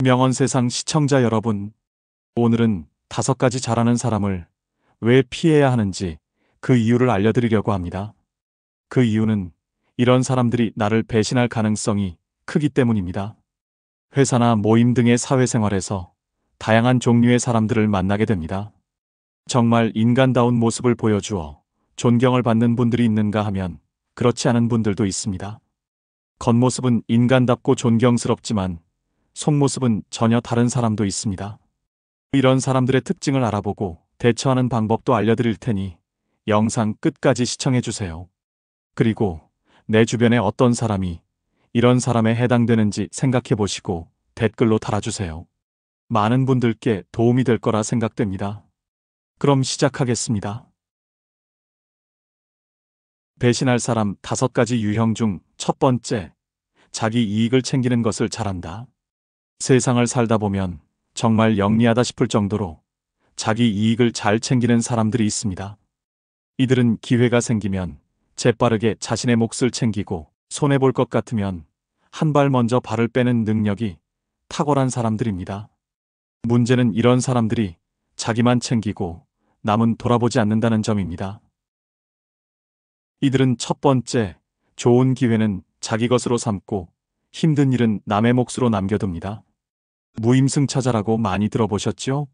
명언세상 시청자 여러분, 오늘은 5가지 잘하는 사람을 왜 피해야 하는지 그 이유를 알려드리려고 합니다. 그 이유는 이런 사람들이 나를 배신할 가능성이 크기 때문입니다. 회사나 모임 등의 사회생활에서 다양한 종류의 사람들을 만나게 됩니다. 정말 인간다운 모습을 보여주어 존경을 받는 분들이 있는가 하면 그렇지 않은 분들도 있습니다. 겉모습은 인간답고 존경스럽지만 속모습은 전혀 다른 사람도 있습니다. 이런 사람들의 특징을 알아보고 대처하는 방법도 알려드릴 테니 영상 끝까지 시청해주세요. 그리고 내 주변에 어떤 사람이 이런 사람에 해당되는지 생각해 보시고 댓글로 달아주세요. 많은 분들께 도움이 될 거라 생각됩니다. 그럼 시작하겠습니다. 배신할 사람 5가지 유형 중 첫 번째, 자기 이익을 챙기는 것을 잘한다. 세상을 살다 보면 정말 영리하다 싶을 정도로 자기 이익을 잘 챙기는 사람들이 있습니다. 이들은 기회가 생기면 재빠르게 자신의 몫을 챙기고 손해볼 것 같으면 한 발 먼저 발을 빼는 능력이 탁월한 사람들입니다. 문제는 이런 사람들이 자기만 챙기고 남은 돌아보지 않는다는 점입니다. 이들은 첫 번째, 좋은 기회는 자기 것으로 삼고 힘든 일은 남의 몫으로 남겨둡니다. 무임승차자라고 많이 들어보셨죠?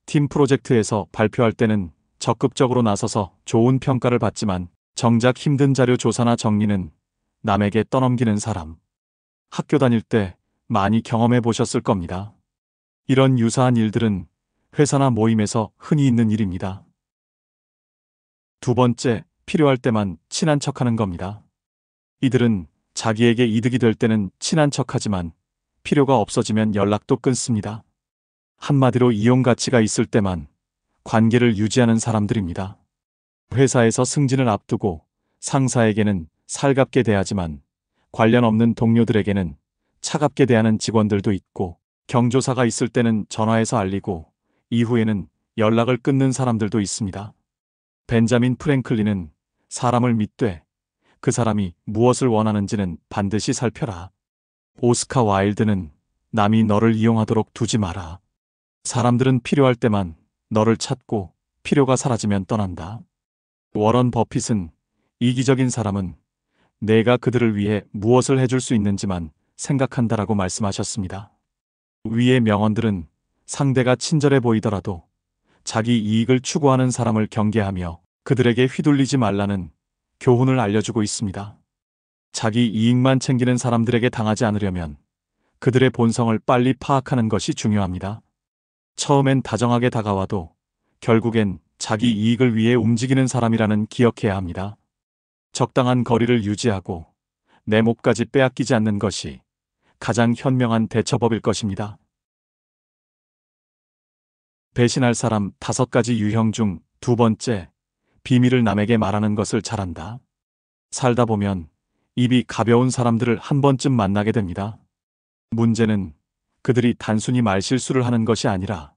팀 프로젝트에서 발표할 때는 적극적으로 나서서 좋은 평가를 받지만 정작 힘든 자료 조사나 정리는 남에게 떠넘기는 사람. 학교 다닐 때 많이 경험해 보셨을 겁니다. 이런 유사한 일들은 회사나 모임에서 흔히 있는 일입니다. 두 번째, 필요할 때만 친한 척하는 겁니다. 이들은 자기에게 이득이 될 때는 친한 척하지만 필요가 없어지면 연락도 끊습니다. 한마디로 이용 가치가 있을 때만 관계를 유지하는 사람들입니다. 회사에서 승진을 앞두고 상사에게는 살갑게 대하지만 관련 없는 동료들에게는 차갑게 대하는 직원들도 있고, 경조사가 있을 때는 전화해서 알리고 이후에는 연락을 끊는 사람들도 있습니다. 벤자민 프랭클린은 사람을 믿되 그 사람이 무엇을 원하는지는 반드시 살펴라. 오스카 와일드는 남이 너를 이용하도록 두지 마라. 사람들은 필요할 때만 너를 찾고 필요가 사라지면 떠난다. 워런 버핏은 이기적인 사람은 내가 그들을 위해 무엇을 해줄 수 있는지만 생각한다라고 말씀하셨습니다. 위의 명언들은 상대가 친절해 보이더라도 자기 이익을 추구하는 사람을 경계하며 그들에게 휘둘리지 말라는 교훈을 알려주고 있습니다. 자기 이익만 챙기는 사람들에게 당하지 않으려면 그들의 본성을 빨리 파악하는 것이 중요합니다. 처음엔 다정하게 다가와도 결국엔 자기 이익을 위해 움직이는 사람이라는 기억해야 합니다. 적당한 거리를 유지하고 내 몫까지 빼앗기지 않는 것이 가장 현명한 대처법일 것입니다. 배신할 사람 5가지 유형 중 두 번째, 비밀을 남에게 말하는 것을 잘한다. 살다 보면 입이 가벼운 사람들을 한 번쯤 만나게 됩니다. 문제는 그들이 단순히 말실수를 하는 것이 아니라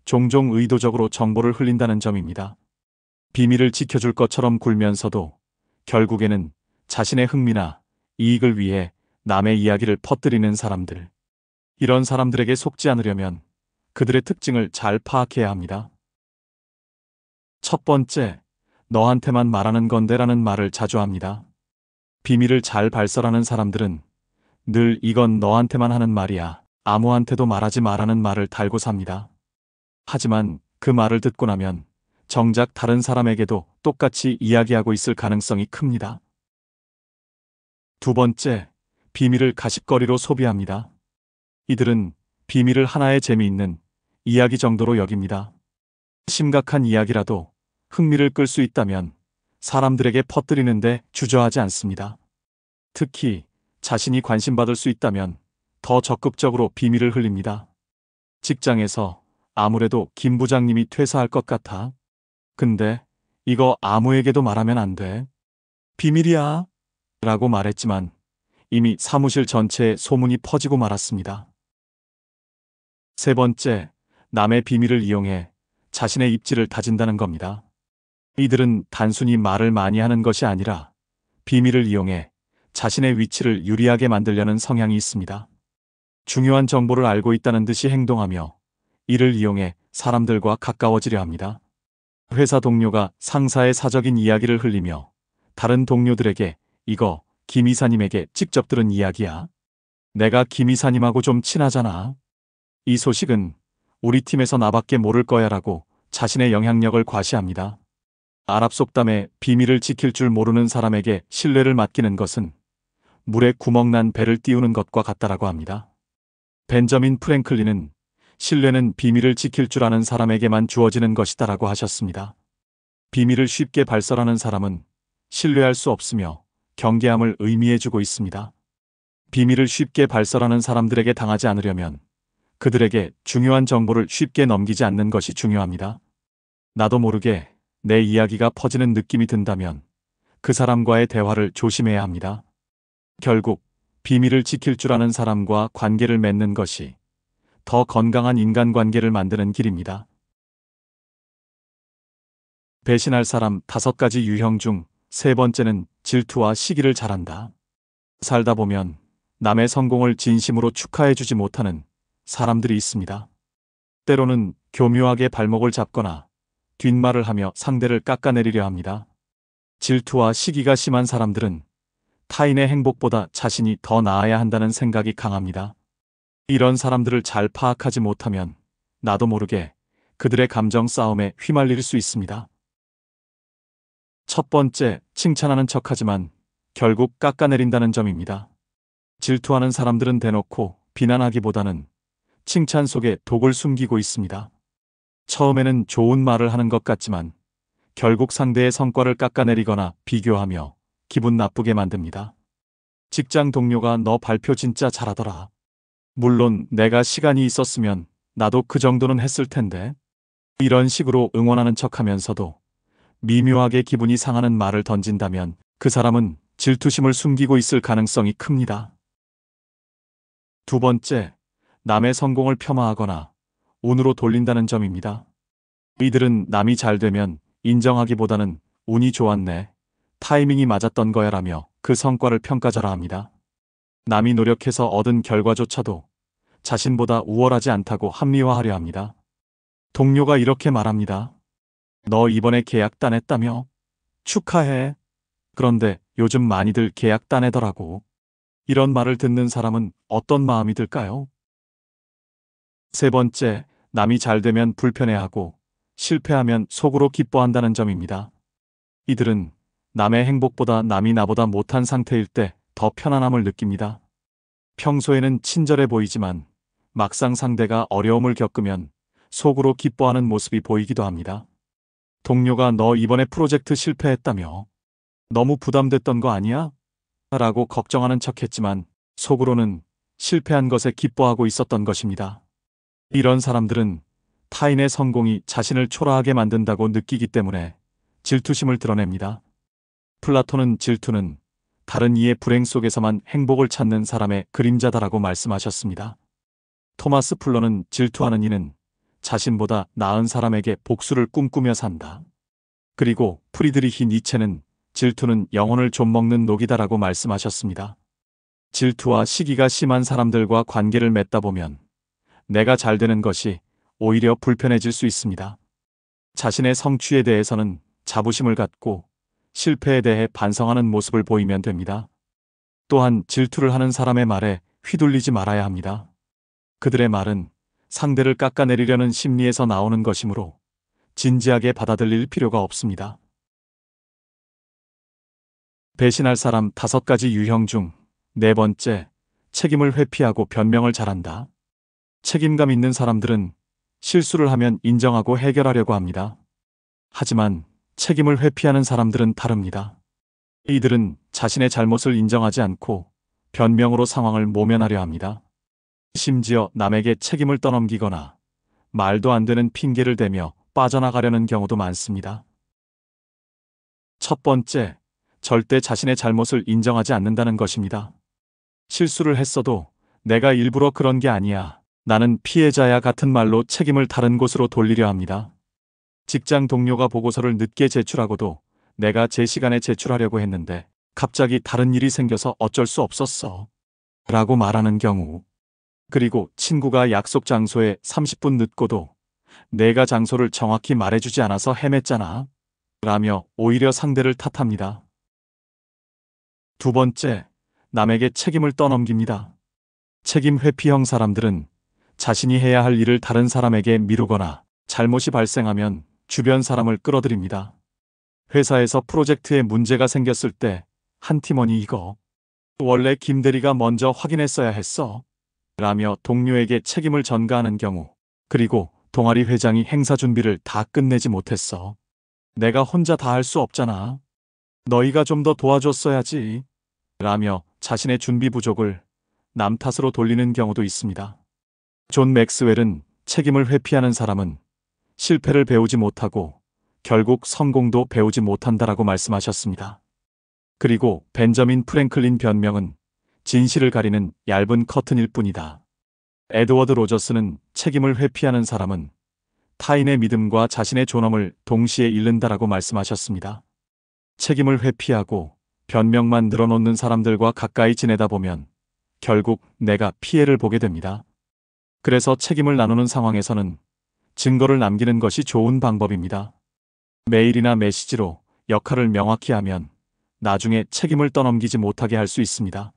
종종 의도적으로 정보를 흘린다는 점입니다. 비밀을 지켜줄 것처럼 굴면서도 결국에는 자신의 흥미나 이익을 위해 남의 이야기를 퍼뜨리는 사람들. 이런 사람들에게 속지 않으려면 그들의 특징을 잘 파악해야 합니다. 첫 번째, 너한테만 말하는 건데라는 말을 자주 합니다. 비밀을 잘 발설하는 사람들은 늘 이건 너한테만 하는 말이야, 아무한테도 말하지 마라는 말을 달고 삽니다. 하지만 그 말을 듣고 나면 정작 다른 사람에게도 똑같이 이야기하고 있을 가능성이 큽니다. 두 번째, 비밀을 가십거리로 소비합니다. 이들은 비밀을 하나의 재미있는 이야기 정도로 여깁니다. 심각한 이야기라도 흥미를 끌 수 있다면 사람들에게 퍼뜨리는데 주저하지 않습니다. 특히 자신이 관심받을 수 있다면 더 적극적으로 비밀을 흘립니다. 직장에서 아무래도 김 부장님이 퇴사할 것 같아. 근데 이거 아무에게도 말하면 안 돼. 비밀이야. 라고 말했지만 이미 사무실 전체에 소문이 퍼지고 말았습니다. 세 번째, 남의 비밀을 이용해 자신의 입지를 다진다는 겁니다. 이들은 단순히 말을 많이 하는 것이 아니라 비밀을 이용해 자신의 위치를 유리하게 만들려는 성향이 있습니다. 중요한 정보를 알고 있다는 듯이 행동하며 이를 이용해 사람들과 가까워지려 합니다. 회사 동료가 상사의 사적인 이야기를 흘리며 다른 동료들에게 이거 김 이사님에게 직접 들은 이야기야. 내가 김 이사님하고 좀 친하잖아. 이 소식은 우리 팀에서 나밖에 모를 거야라고 자신의 영향력을 과시합니다. 아랍 속담에 비밀을 지킬 줄 모르는 사람에게 신뢰를 맡기는 것은 물에 구멍난 배를 띄우는 것과 같다라고 합니다. 벤저민 프랭클린은 신뢰는 비밀을 지킬 줄 아는 사람에게만 주어지는 것이다라고 하셨습니다. 비밀을 쉽게 발설하는 사람은 신뢰할 수 없으며 경계함을 의미해주고 있습니다. 비밀을 쉽게 발설하는 사람들에게 당하지 않으려면 그들에게 중요한 정보를 쉽게 넘기지 않는 것이 중요합니다. 나도 모르게 내 이야기가 퍼지는 느낌이 든다면 그 사람과의 대화를 조심해야 합니다. 결국 비밀을 지킬 줄 아는 사람과 관계를 맺는 것이 더 건강한 인간관계를 만드는 길입니다. 배신할 사람 5가지 유형 중 3번째는 질투와 시기를 잘한다. 살다 보면 남의 성공을 진심으로 축하해주지 못하는 사람들이 있습니다. 때로는 교묘하게 발목을 잡거나 뒷말을 하며 상대를 깎아내리려 합니다. 질투와 시기가 심한 사람들은 타인의 행복보다 자신이 더 나아야 한다는 생각이 강합니다. 이런 사람들을 잘 파악하지 못하면 나도 모르게 그들의 감정 싸움에 휘말릴 수 있습니다. 첫 번째, 칭찬하는 척하지만 결국 깎아내린다는 점입니다. 질투하는 사람들은 대놓고 비난하기보다는 칭찬 속에 독을 숨기고 있습니다. 처음에는 좋은 말을 하는 것 같지만 결국 상대의 성과를 깎아내리거나 비교하며 기분 나쁘게 만듭니다. 직장 동료가 너 발표 진짜 잘하더라. 물론 내가 시간이 있었으면 나도 그 정도는 했을 텐데. 이런 식으로 응원하는 척하면서도 미묘하게 기분이 상하는 말을 던진다면 그 사람은 질투심을 숨기고 있을 가능성이 큽니다. 두 번째, 남의 성공을 폄하하거나 운으로 돌린다는 점입니다. 이들은 남이 잘 되면 인정하기보다는 운이 좋았네, 타이밍이 맞았던 거야라며 그 성과를 평가절하합니다. 남이 노력해서 얻은 결과조차도 자신보다 우월하지 않다고 합리화하려 합니다. 동료가 이렇게 말합니다. 너 이번에 계약 따냈다며? 축하해. 그런데 요즘 많이들 계약 따내더라고. 이런 말을 듣는 사람은 어떤 마음이 들까요? 세 번째, 남이 잘 되면 불편해하고 실패하면 속으로 기뻐한다는 점입니다. 이들은 남의 행복보다 남이 나보다 못한 상태일 때 더 편안함을 느낍니다. 평소에는 친절해 보이지만 막상 상대가 어려움을 겪으면 속으로 기뻐하는 모습이 보이기도 합니다. 동료가 너 이번에 프로젝트 실패했다며? 너무 부담됐던 거 아니야? 라고 걱정하는 척했지만 속으로는 실패한 것에 기뻐하고 있었던 것입니다. 이런 사람들은 타인의 성공이 자신을 초라하게 만든다고 느끼기 때문에 질투심을 드러냅니다. 플라톤은 질투는 다른 이의 불행 속에서만 행복을 찾는 사람의 그림자다라고 말씀하셨습니다. 토마스 풀러는 질투하는 이는 자신보다 나은 사람에게 복수를 꿈꾸며 산다. 그리고 프리드리히 니체는 질투는 영혼을 좀먹는 녹이다라고 말씀하셨습니다. 질투와 시기가 심한 사람들과 관계를 맺다 보면 내가 잘 되는 것이 오히려 불편해질 수 있습니다. 자신의 성취에 대해서는 자부심을 갖고 실패에 대해 반성하는 모습을 보이면 됩니다. 또한 질투를 하는 사람의 말에 휘둘리지 말아야 합니다. 그들의 말은 상대를 깎아내리려는 심리에서 나오는 것이므로 진지하게 받아들일 필요가 없습니다. 배신할 사람 5가지 유형 중 4번째, 책임을 회피하고 변명을 잘한다. 책임감 있는 사람들은 실수를 하면 인정하고 해결하려고 합니다. 하지만 책임을 회피하는 사람들은 다릅니다. 이들은 자신의 잘못을 인정하지 않고 변명으로 상황을 모면하려 합니다. 심지어 남에게 책임을 떠넘기거나 말도 안 되는 핑계를 대며 빠져나가려는 경우도 많습니다. 첫 번째, 절대 자신의 잘못을 인정하지 않는다는 것입니다. 실수를 했어도 내가 일부러 그런 게 아니야, 나는 피해자야 같은 말로 책임을 다른 곳으로 돌리려 합니다. 직장 동료가 보고서를 늦게 제출하고도 내가 제 시간에 제출하려고 했는데 갑자기 다른 일이 생겨서 어쩔 수 없었어 라고 말하는 경우, 그리고 친구가 약속 장소에 30분 늦고도 내가 장소를 정확히 말해주지 않아서 헤맸잖아. 라며 오히려 상대를 탓합니다. 두 번째, 남에게 책임을 떠넘깁니다. 책임 회피형 사람들은 자신이 해야 할 일을 다른 사람에게 미루거나 잘못이 발생하면 주변 사람을 끌어들입니다. 회사에서 프로젝트에 문제가 생겼을 때 한 팀원이 이거 원래 김 대리가 먼저 확인했어야 했어. 라며 동료에게 책임을 전가하는 경우, 그리고 동아리 회장이 행사 준비를 다 끝내지 못했어. 내가 혼자 다 할 수 없잖아. 너희가 좀 더 도와줬어야지. 라며 자신의 준비 부족을 남 탓으로 돌리는 경우도 있습니다. 존 맥스웰은 책임을 회피하는 사람은 실패를 배우지 못하고 결국 성공도 배우지 못한다라고 말씀하셨습니다. 그리고 벤저민 프랭클린 변명은 진실을 가리는 얇은 커튼일 뿐이다. 에드워드 로저스는 책임을 회피하는 사람은 타인의 믿음과 자신의 존엄을 동시에 잃는다라고 말씀하셨습니다. 책임을 회피하고 변명만 늘어놓는 사람들과 가까이 지내다 보면 결국 내가 피해를 보게 됩니다. 그래서 책임을 나누는 상황에서는 증거를 남기는 것이 좋은 방법입니다. 메일이나 메시지로 역할을 명확히 하면 나중에 책임을 떠넘기지 못하게 할 수 있습니다.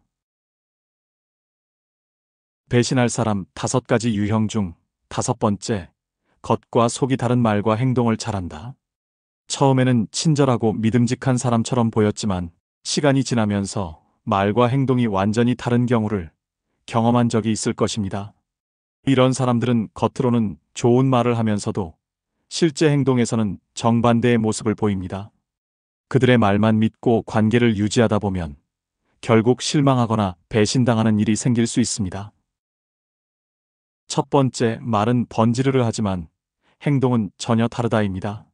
배신할 사람 5가지 유형 중 5번째, 겉과 속이 다른 말과 행동을 잘한다. 처음에는 친절하고 믿음직한 사람처럼 보였지만 시간이 지나면서 말과 행동이 완전히 다른 경우를 경험한 적이 있을 것입니다. 이런 사람들은 겉으로는 좋은 말을 하면서도 실제 행동에서는 정반대의 모습을 보입니다. 그들의 말만 믿고 관계를 유지하다 보면 결국 실망하거나 배신당하는 일이 생길 수 있습니다. 첫 번째, 말은 번지르르 하지만 행동은 전혀 다르다입니다.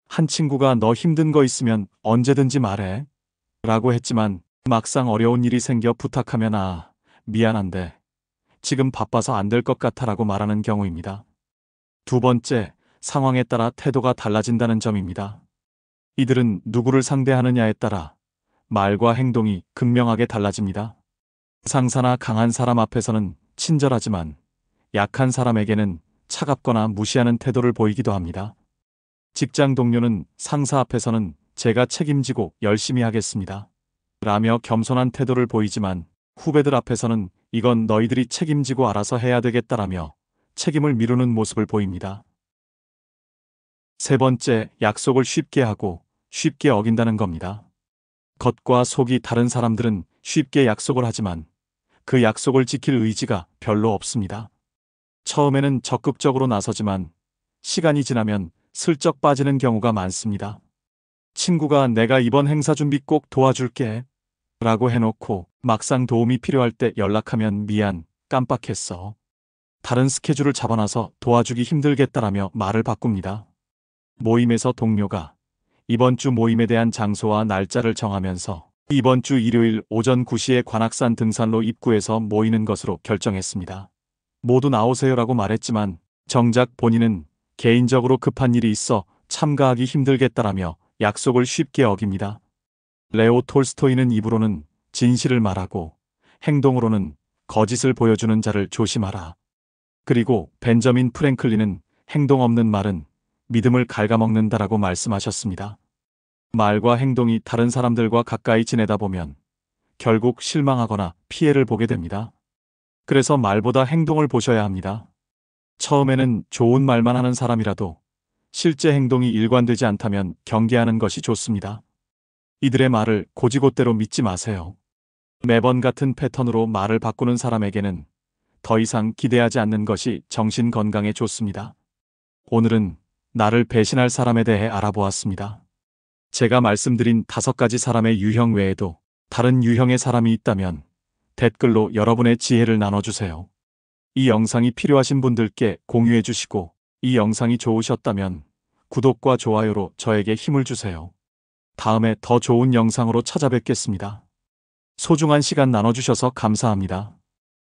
한 친구가 너 힘든 거 있으면 언제든지 말해 라고 했지만 막상 어려운 일이 생겨 부탁하면 미안한데 지금 바빠서 안 될 것 같아 라고 말하는 경우입니다. 두 번째, 상황에 따라 태도가 달라진다는 점입니다. 이들은 누구를 상대하느냐에 따라 말과 행동이 극명하게 달라집니다. 상사나 강한 사람 앞에서는 친절하지만 약한 사람에게는 차갑거나 무시하는 태도를 보이기도 합니다. 직장 동료는 상사 앞에서는 제가 책임지고 열심히 하겠습니다. 라며 겸손한 태도를 보이지만 후배들 앞에서는 이건 너희들이 책임지고 알아서 해야 되겠다라며 책임을 미루는 모습을 보입니다. 세 번째, 약속을 쉽게 하고 쉽게 어긴다는 겁니다. 겉과 속이 다른 사람들은 쉽게 약속을 하지만 그 약속을 지킬 의지가 별로 없습니다. 처음에는 적극적으로 나서지만 시간이 지나면 슬쩍 빠지는 경우가 많습니다. 친구가 내가 이번 행사 준비 꼭 도와줄게 라고 해놓고 막상 도움이 필요할 때 연락하면 미안, 깜빡했어. 다른 스케줄을 잡아놔서 도와주기 힘들겠다라며 말을 바꿉니다. 모임에서 동료가 이번 주 모임에 대한 장소와 날짜를 정하면서 이번 주 일요일 오전 9시에 관악산 등산로 입구에서 모이는 것으로 결정했습니다. 모두 나오세요라고 말했지만 정작 본인은 개인적으로 급한 일이 있어 참가하기 힘들겠다라며 약속을 쉽게 어깁니다. 레오 톨스토이는 입으로는 진실을 말하고 행동으로는 거짓을 보여주는 자를 조심하라. 그리고 벤저민 프랭클린은 행동 없는 말은 믿음을 갉아먹는다라고 말씀하셨습니다. 말과 행동이 다른 사람들과 가까이 지내다 보면 결국 실망하거나 피해를 보게 됩니다. 그래서 말보다 행동을 보셔야 합니다. 처음에는 좋은 말만 하는 사람이라도 실제 행동이 일관되지 않다면 경계하는 것이 좋습니다. 이들의 말을 고지곳대로 믿지 마세요. 매번 같은 패턴으로 말을 바꾸는 사람에게는 더 이상 기대하지 않는 것이 정신 건강에 좋습니다. 오늘은 나를 배신할 사람에 대해 알아보았습니다. 제가 말씀드린 5가지 사람의 유형 외에도 다른 유형의 사람이 있다면 댓글로 여러분의 지혜를 나눠주세요. 이 영상이 필요하신 분들께 공유해 주시고 이 영상이 좋으셨다면 구독과 좋아요로 저에게 힘을 주세요. 다음에 더 좋은 영상으로 찾아뵙겠습니다. 소중한 시간 나눠주셔서 감사합니다.